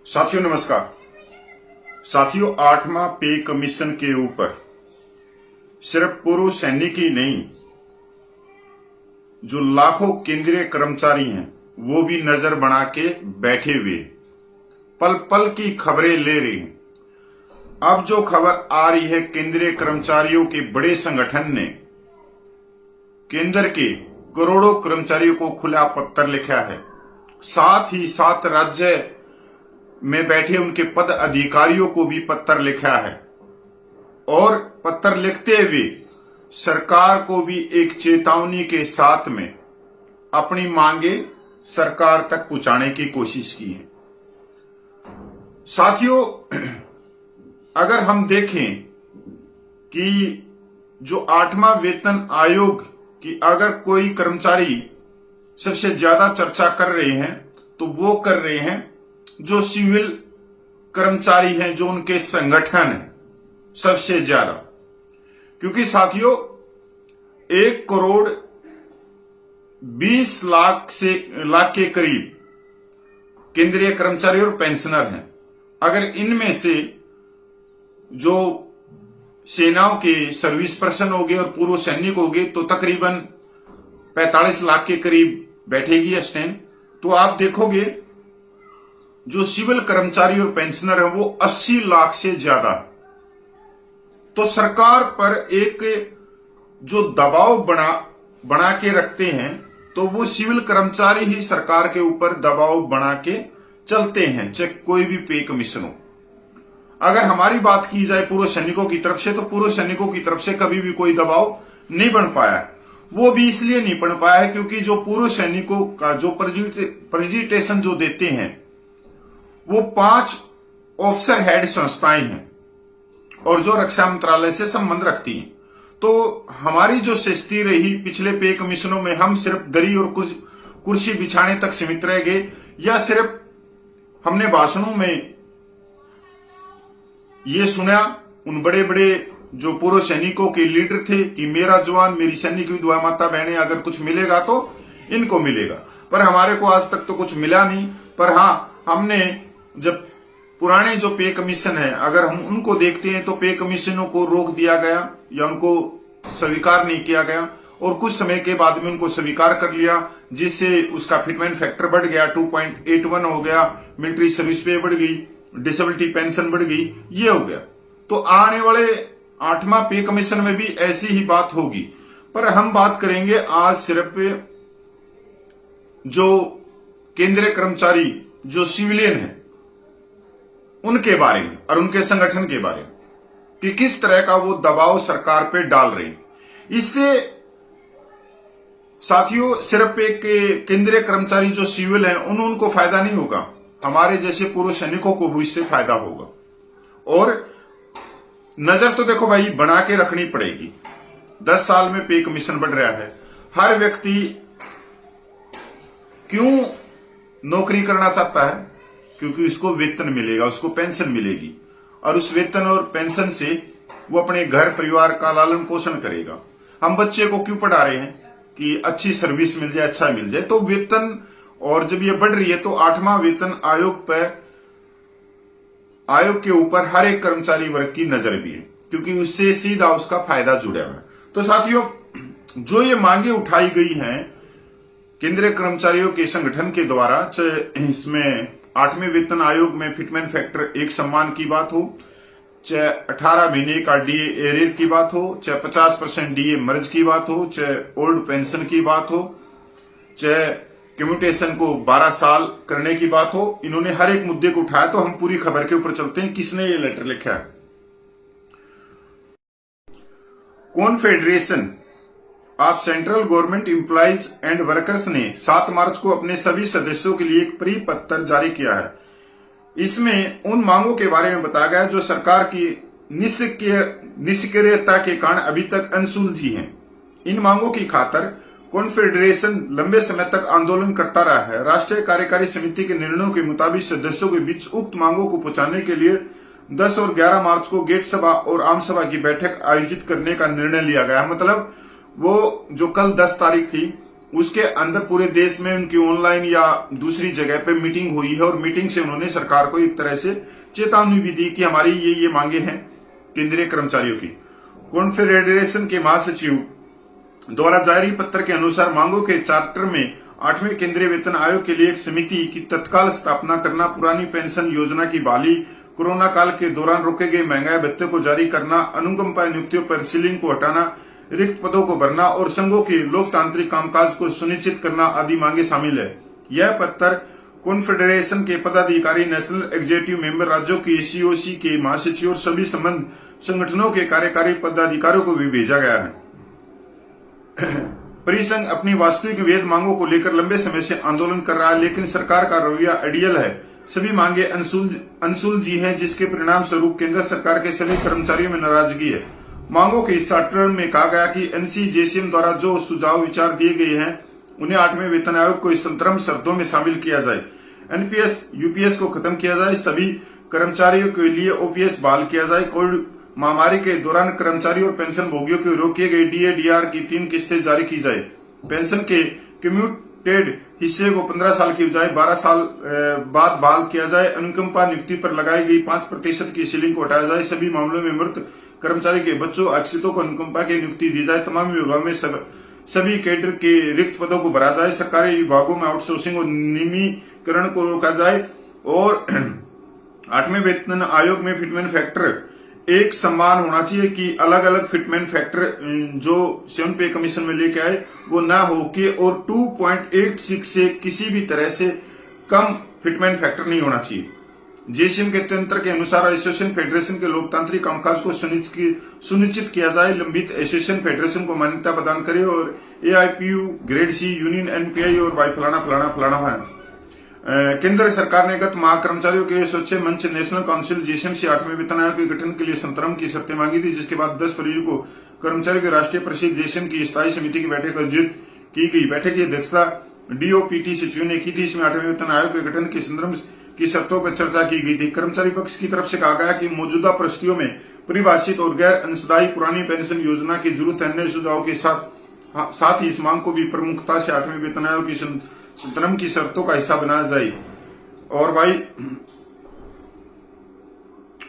साथियों नमस्कार। साथियों, 8वां पे कमीशन के ऊपर सिर्फ पूर्व सैनिक ही नहीं, जो लाखों केंद्रीय कर्मचारी हैं वो भी नजर बना के बैठे हुए पल पल की खबरें ले रहे हैं। अब जो खबर आ रही है, केंद्रीय कर्मचारियों के बड़े संगठन ने केंद्र के करोड़ों कर्मचारियों को खुला पत्र लिखा है, साथ ही साथ राज्य में बैठे उनके पद अधिकारियों को भी पत्र लिखा है और पत्र लिखते हुए सरकार को भी एक चेतावनी के साथ में अपनी मांगे सरकार तक पहुंचाने की कोशिश की है। साथियों, अगर हम देखें कि जो 8वां वेतन आयोग की अगर कोई कर्मचारी सबसे ज्यादा चर्चा कर रहे हैं तो वो कर रहे हैं जो सिविल कर्मचारी हैं, जो उनके संगठन है सबसे ज्यादा। क्योंकि साथियों 1,20,00,000 के करीब केंद्रीय कर्मचारी और पेंशनर हैं। अगर इनमें से जो सेनाओं के सर्विस पर्सन हो गए और पूर्व सैनिक हो गए तो तकरीबन 45 लाख के करीब बैठेगी स्टैंड। तो आप देखोगे जो सिविल कर्मचारी और पेंशनर हैं वो 80 लाख से ज्यादा। तो सरकार पर एक जो दबाव बना के रखते हैं तो वो सिविल कर्मचारी ही सरकार के ऊपर दबाव बना के चलते हैं, चाहे कोई भी पे कमीशन हो। अगर हमारी बात की जाए पूर्व सैनिकों की तरफ से, तो पूर्व सैनिकों की तरफ से कभी भी कोई दबाव नहीं बन पाया है। वो भी इसलिए नहीं बन पाया है क्योंकि जो पूर्व सैनिकों का जो प्रेजेंटेशन जो देते हैं वो 5 ऑफिसर हेड संस्थाएं हैं और जो रक्षा मंत्रालय से संबंध रखती हैं। तो हमारी जो स्थिति रही पिछले पे कमीशनों में, हम सिर्फ दरी और कुर्सी बिछाने तक सीमित रह गए, या सिर्फ हमने भाषणों में ये सुना उन बड़े बड़े जो पूर्व सैनिकों के लीडर थे कि मेरा जवान मेरी सैनिक विधवा माता बहनें, अगर कुछ मिलेगा तो इनको मिलेगा, पर हमारे को आज तक तो कुछ मिला नहीं। पर हाँ, हमने जब पुराने जो पे कमीशन है अगर हम उनको देखते हैं तो पे कमीशनों को रोक दिया गया या उनको स्वीकार नहीं किया गया, और कुछ समय के बाद में उनको स्वीकार कर लिया, जिससे उसका फिटमेंट फैक्टर बढ़ गया, 2.81 हो गया, मिलिट्री सर्विस पे बढ़ गई, डिसेबिलिटी पेंशन बढ़ गई, ये हो गया। तो आने वाले 8वां पे कमीशन में भी ऐसी ही बात होगी। पर हम बात करेंगे आज सिर्फ जो केंद्रीय कर्मचारी जो सिविलियन है उनके बारे में और उनके संगठन के बारे में कि किस तरह का वो दबाव सरकार पे डाल रहे हैं। इससे साथियों सिर्फ एक केंद्रीय कर्मचारी जो सिविल हैं उनको फायदा नहीं होगा, हमारे जैसे पूर्व सैनिकों को भी इससे फायदा होगा। और नजर तो देखो भाई बना के रखनी पड़ेगी। 10 साल में पे कमीशन बढ़ रहा है। हर व्यक्ति क्यों नौकरी करना चाहता है? क्योंकि उसको वेतन मिलेगा, उसको पेंशन मिलेगी, और उस वेतन और पेंशन से वो अपने घर परिवार का लालन पोषण करेगा। हम बच्चे को क्यों पढ़ा रहे हैं कि अच्छी सर्विस मिल जाए, अच्छा मिल जाए। तो वेतन, और जब ये बढ़ रही है तो 8वां वेतन आयोग के ऊपर हर एक कर्मचारी वर्ग की नजर भी है, क्योंकि उससे सीधा उसका फायदा जुड़ा हुआ है। तो साथियों, जो ये मांगे उठाई गई हैं केंद्रीय कर्मचारियों के संगठन के द्वारा, चाहे इसमें 8वें वेतन आयोग में फिटमेंट फैक्टर एक सम्मान की बात हो, चाहे 18 महीने का डीए एरियर की बात हो, चाहे 50% डीए मर्ज की बात हो, चाहे ओल्ड पेंशन की बात हो, चाहे कम्यूटेशन को 12 साल करने की बात हो, इन्होंने हर एक मुद्दे को उठाया। तो हम पूरी खबर के ऊपर चलते हैं, किसने ये लेटर लिखा है। Confederation of central government employees and workers ने 7 मार्च को अपने सभी सदस्यों के लिए एक परिपत्र जारी किया है। इसमें उन मांगों के बारे में बताया गया जो सरकार की निष्क्रियता के कारण अभी तक अनसुलझी हैं। इन मांगों की खातिर कॉन्फेडरेशन लंबे समय तक आंदोलन करता रहा है। राष्ट्रीय कार्यकारी समिति के निर्णयों के मुताबिक सदस्यों के बीच उक्त मांगों को पहुंचाने के लिए 10 और 11 मार्च को गेट सभा और आम सभा की बैठक आयोजित करने का निर्णय लिया गया। मतलब वो जो कल 10 तारीख थी उसके अंदर पूरे देश में उनकी ऑनलाइन या दूसरी जगह पे मीटिंग हुई है और मीटिंग से उन्होंने सरकार को एक तरह से चेतावनी भी दी कि हमारी ये मांगे हैं केंद्रीय कर्मचारियों की। कॉन्फेडरेशन के महासचिव द्वारा जारी पत्र के अनुसार मांगों के चार्टर में 8वें केंद्रीय वेतन आयोग के लिए एक समिति की तत्काल स्थापना करना, पुरानी पेंशन योजना की बहाली, कोरोना काल के दौरान रोके गए महंगाई भत्ते को जारी करना, अनुकंपा नियुक्तियों पर सीलिंग को हटाना, रिक्त पदों को भरना और संघों के लोकतांत्रिक कामकाज को सुनिश्चित करना आदि मांगे शामिल है। यह पत्र कॉन्फेडरेशन के पदाधिकारी, नेशनल एग्जीक्यूटिव मेंबर, राज्यों की सीओसी के महासचिव और सभी संबंध संगठनों के कार्यकारी पदाधिकारियों को भी भेजा गया है। परिसंघ अपनी वास्तविक वेतन मांगों को लेकर लंबे समय से आंदोलन कर रहा है, लेकिन सरकार का रवैया अड़ियल है। सभी मांगे अनसुलझी हैं, जिसके परिणाम स्वरूप केंद्र सरकार के सभी कर्मचारियों में नाराजगी है। मांगों के इस चार्टर में कहा गया कि एनसी जेसीएम द्वारा जो सुझाव विचार दिए गए हैं उन्हें 8वें वेतन आयोग को इस अंतरम शर्तों में शामिल किया जाए। एनपीएस यूपीएस को खत्म किया जाए, सभी कर्मचारियों के लिए ओपीएस बहाल किया जाए, कोविड महामारी के दौरान कर्मचारी और पेंशन भोगियों को रोके गए डीए डीआर की 3 किस्तें जारी की जाए, पेंशन के कम्यूटेड हिस्से को 15 साल की बजाय 12 साल बाद बहाल किया जाए, अनुकंपा नियुक्ति पर लगाई गई 5% की सीलिंग को हटाया जाए, सभी मामलों में मृत कर्मचारी के बच्चों आश्रितों को अनुकंपा की नियुक्ति दी जाए, तमाम विभागों में सभी कैडर के रिक्त पदों को भरा जाए, सरकारी विभागों में आउटसोर्सिंग और नियमीकरण को रोका जाए और 8वें वेतन आयोग में फिटमेंट फैक्टर एक समान होना चाहिए कि अलग अलग फिटमेंट फैक्टर जो 7 पे कमीशन में लेके आए वो ना हो के और 2.86 से किसी भी तरह से कम फिटमेंट फैक्टर नहीं होना चाहिए। जेसीएम के तंत्र के अनुसार एसोसिएशन फेडरेशन के लोकतांत्रिक कामकाज को सुनिश्चित किया जाए, लंबित एसोसिएशन फेडरेशन को मान्यता प्रदान करे और एआईपीयू, ग्रेड सी, यूनियन, एनपीआई और वाई फलाना। केंद्र सरकार ने गत माह कर्मचारियों के स्वच्छ मंच नेशनल काउंसिल जेसीएम से 8वें वेतन आयोग के गठन के लिए संतरम की शर्तें मांगी थी, जिसके बाद 10 फरवरी को कर्मचारियों के राष्ट्रीय परिषद जेसीएम की स्थायी समिति की बैठक आयोजित की गई। बैठक की अध्यक्षता डीओपीटी सचिव ने की थी। इसमें 8वें वेतन आयोग के गठन के संदर्भ की शर्तों पर चर्चा की गई थी। कर्मचारी पक्ष की तरफ से कहा गया कि मौजूदा परिस्थितियों में परिभाषित और गैर अंशदायी पुरानी पेंशन योजना की जरूरत है। अन्य सुझाव के साथ ही इस मांग को भी प्रमुखता से 8वें वेतन आयोग की संतरम की शर्तों का हिस्सा बनाया जाए। और भाई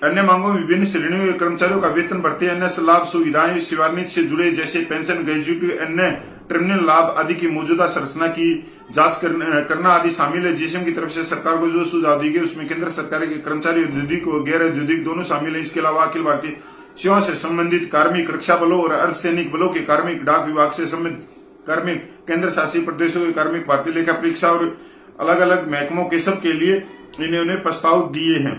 अन्य मांगों में विभिन्न श्रेणियों के कर्मचारियों का वेतन बढ़ते, अन्य लाभ सुविधाएं सेवानिवृत्ति से जुड़े जैसे पेंशन, ग्रेजुएटी, अन्य टर्मिनल लाभ आदि की मौजूदा संरचना की जांच करना आदि शामिल है। जेसीएम की तरफ से सरकार को जो सुझाव दिए गए उसमें केंद्र सरकार के कर्मचारी, औद्योगिक और गैर औद्योगिक दोनों शामिल है। इसके अलावा अखिल भारतीय सेवा से संबंधित कार्मिक, रक्षा बलों और अर्धसैनिक बलों के कार्मिक, डाक विभाग से संबंधित कार्मिक, केंद्र शासित प्रदेशों के कार्मिक, भारतीय लेखा परीक्षा और अलग अलग महकमों के सब के लिए इन्होंने प्रस्ताव दिए हैं।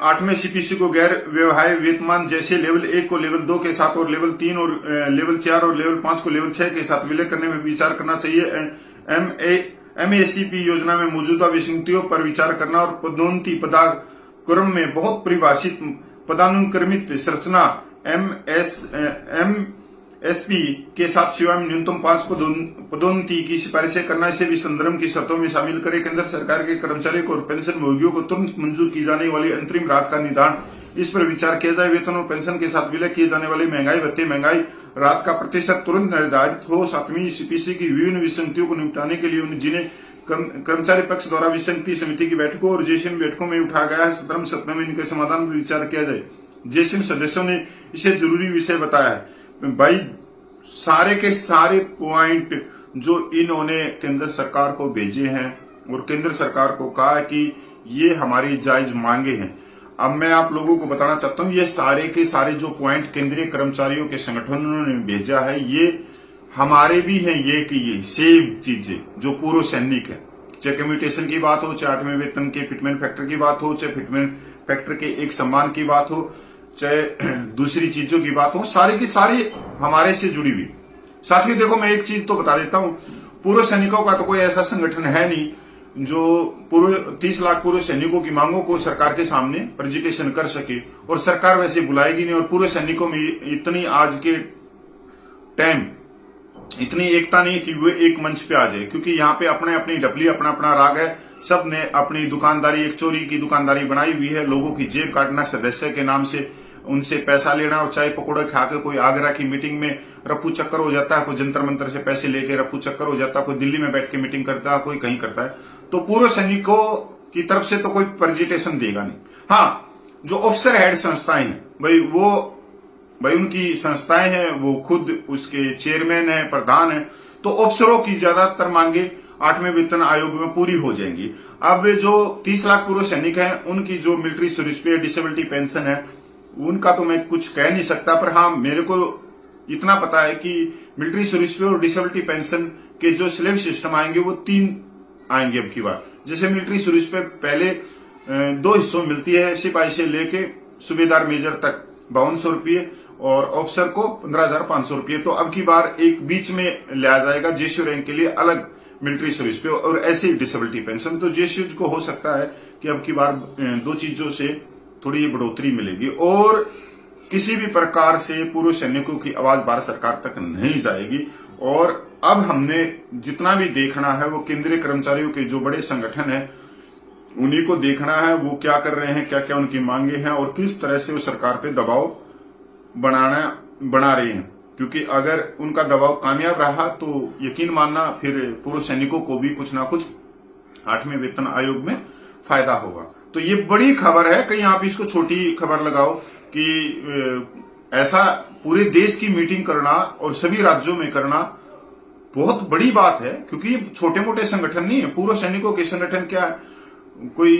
8वें सीपीसी को गैर व्यवहार्य वेतनमान जैसे लेवल 1 को लेवल 2 के साथ और लेवल 3 और लेवल 4 और लेवल 5 को लेवल 6 के साथ विलय करने में विचार करना चाहिए। एमएसीपी योजना में मौजूदा विसंगतियों पर विचार करना और पदोन्नति पदाक्रम में बहुत परिभाषित पदानुक्रमित संरचना एसपी के साथ सेवा में न्यूनतम 5 पदोन्नति की सिफारिशें करना, इसे भी संदर्भ की शर्तों में शामिल करे। केंद्र सरकार के कर्मचारियों को और पेंशन भोगियों को तुरंत मंजूर की जाने वाली अंतरिम राहत का निदान, इस पर विचार किया जाए। वेतन और पेंशन के साथ विलय किए जाने वाले महंगाई भत्ते, महंगाई राहत का प्रतिशत तुरंत निर्धारित हो। 7वीं सीपीसी की विभिन्न विसंगतियों को निपटाने के लिए जिन्हें कर्मचारी पक्ष द्वारा विसंगति समिति की बैठकों और जेसीएम बैठकों में उठाया गया है, सत्रम सत्र में इनके समाधान पर विचार किया जाए। जेसीएम सदस्यों ने इसे जरूरी विषय बताया है। भाई सारे के सारे पॉइंट जो इन्होंने केंद्र सरकार को भेजे हैं और केंद्र सरकार को कहा है कि ये हमारी जायज मांगे हैं। अब मैं आप लोगों को बताना चाहता हूं, ये सारे के सारे जो पॉइंट केंद्रीय कर्मचारियों के संगठनों ने भेजा है, ये हमारे भी हैं। ये कि ये सेम चीजें जो पूर्व सैनिक है, चाहे कम्यूटेशन की बात हो, चाहे 8वें वेतन के फिटमेंट फैक्टर की बात हो, चाहे फिटमेंट फैक्टर के एक सम्मान की बात हो, चाहे दूसरी चीजों की बात हो, सारी की सारी हमारे से जुड़ी हुई। साथियों देखो, मैं एक चीज तो बता देता हूं, पूर्व सैनिकों का तो कोई ऐसा संगठन है नहीं जो पूर्व 30 लाख पूर्व सैनिकों की मांगों को सरकार के सामने प्रेजेंटेशन कर सके, और सरकार वैसे बुलाएगी नहीं। और पूर्व सैनिकों में इतनी आज के टाइम इतनी एकता नहीं कि वो एक मंच पे आ जाए, क्योंकि यहाँ पे अपने अपनी डपली, अपना अपना राग है। सब ने अपनी दुकानदारी, एक चोरी की दुकानदारी बनाई हुई है, लोगों की जेब काटना, सदस्य के नाम से उनसे पैसा लेना और चाय पकौड़े खा के कोई आगरा की मीटिंग में रफू चक्कर हो जाता है, कोई जंतर मंतर से पैसे लेके रफू चक्कर हो जाता है, कोई दिल्ली में बैठ के मीटिंग करता है, कोई कहीं करता है, तो पूर्व सैनिकों की तरफ से तो कोई प्रेजेंटेशन देगा नहीं। हाँ, जो ऑफिसर हेड संस्थाएं हैं भाई उनकी संस्थाएं हैं, वो खुद उसके चेयरमैन है, प्रधान है, तो अफसरों की ज्यादातर मांगे 8वें वेतन आयोग में पूरी हो जाएंगी। अब जो 30 लाख पूर्व सैनिक हैं, उनकी जो मिलिट्री सर्विस पे डिसेबिलिटी पेंशन है, उनका तो मैं कुछ कह नहीं सकता, पर हाँ मेरे को इतना पता है कि मिलिट्री सर्विस पे और डिसेबिलिटी पेंशन के जो स्लेब सिस्टम आएंगे वो 3 आएंगे अब की बार। जैसे मिलिट्री सर्विस पे पहले 2 हिस्सों मिलती है, सिपाही से लेके सूबेदार मेजर तक 5200 रुपये और ऑफिसर को 15,500 रुपये। तो अब की बार एक बीच में लिया जाएगा जेसीओ रैंक के लिए अलग मिलिट्री सर्विस पे, और ऐसे ही डिसेबिलिटी पेंशन। तो जेसीओ को हो सकता है कि अब की बार 2 चीजों से थोड़ी बढ़ोतरी मिलेगी और किसी भी प्रकार से पूर्व सैनिकों की आवाज भारत सरकार तक नहीं जाएगी। और अब हमने जितना भी देखना है वो केंद्रीय कर्मचारियों के जो बड़े संगठन है उन्हीं को देखना है, वो क्या कर रहे हैं, क्या क्या उनकी मांगे हैं और किस तरह से वो सरकार पे दबाव बना रहे हैं। क्योंकि अगर उनका दबाव कामयाब रहा तो यकीन मानना फिर पूर्व सैनिकों को भी कुछ ना कुछ 8वें वेतन आयोग में फायदा होगा। तो ये बड़ी खबर है, कहीं आप इसको छोटी खबर लगाओ कि ऐसा पूरे देश की मीटिंग करना और सभी राज्यों में करना बहुत बड़ी बात है, क्योंकि छोटे मोटे संगठन नहीं है। पूर्व सैनिकों के संगठन क्या है, कोई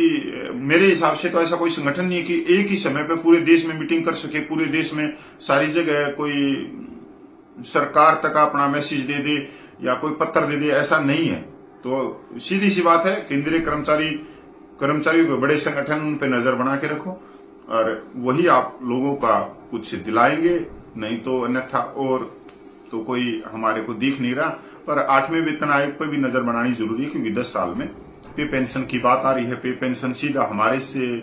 मेरे हिसाब से तो ऐसा कोई संगठन नहीं है कि एक ही समय पे पूरे देश में मीटिंग कर सके, पूरे देश में सारी जगह कोई सरकार तक अपना मैसेज दे दे या कोई पत्र दे दे, ऐसा नहीं है। तो सीधी सी बात है, केंद्रीय कर्मचारियों के बड़े संगठन उन पे नजर बना के रखो और वही आप लोगों का कुछ दिलाएंगे, नहीं तो अन्यथा और तो कोई हमारे को दिख नहीं रहा। पर 8वें वेतन आयोग पर भी नजर बनानी जरूरी है, क्योंकि 10 साल में पे पेंशन की बात आ रही है। पे पेंशन सीधा हमारे से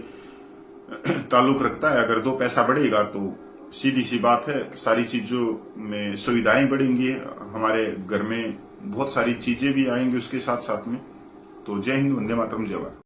ताल्लुक रखता है। अगर 2 पैसा बढ़ेगा तो सीधी सी बात है सारी चीजों में सुविधाएं बढ़ेंगी, हमारे घर में बहुत सारी चीजें भी आएंगी उसके साथ साथ में। तो जय हिंद, वंदे मातरम, जय भारत।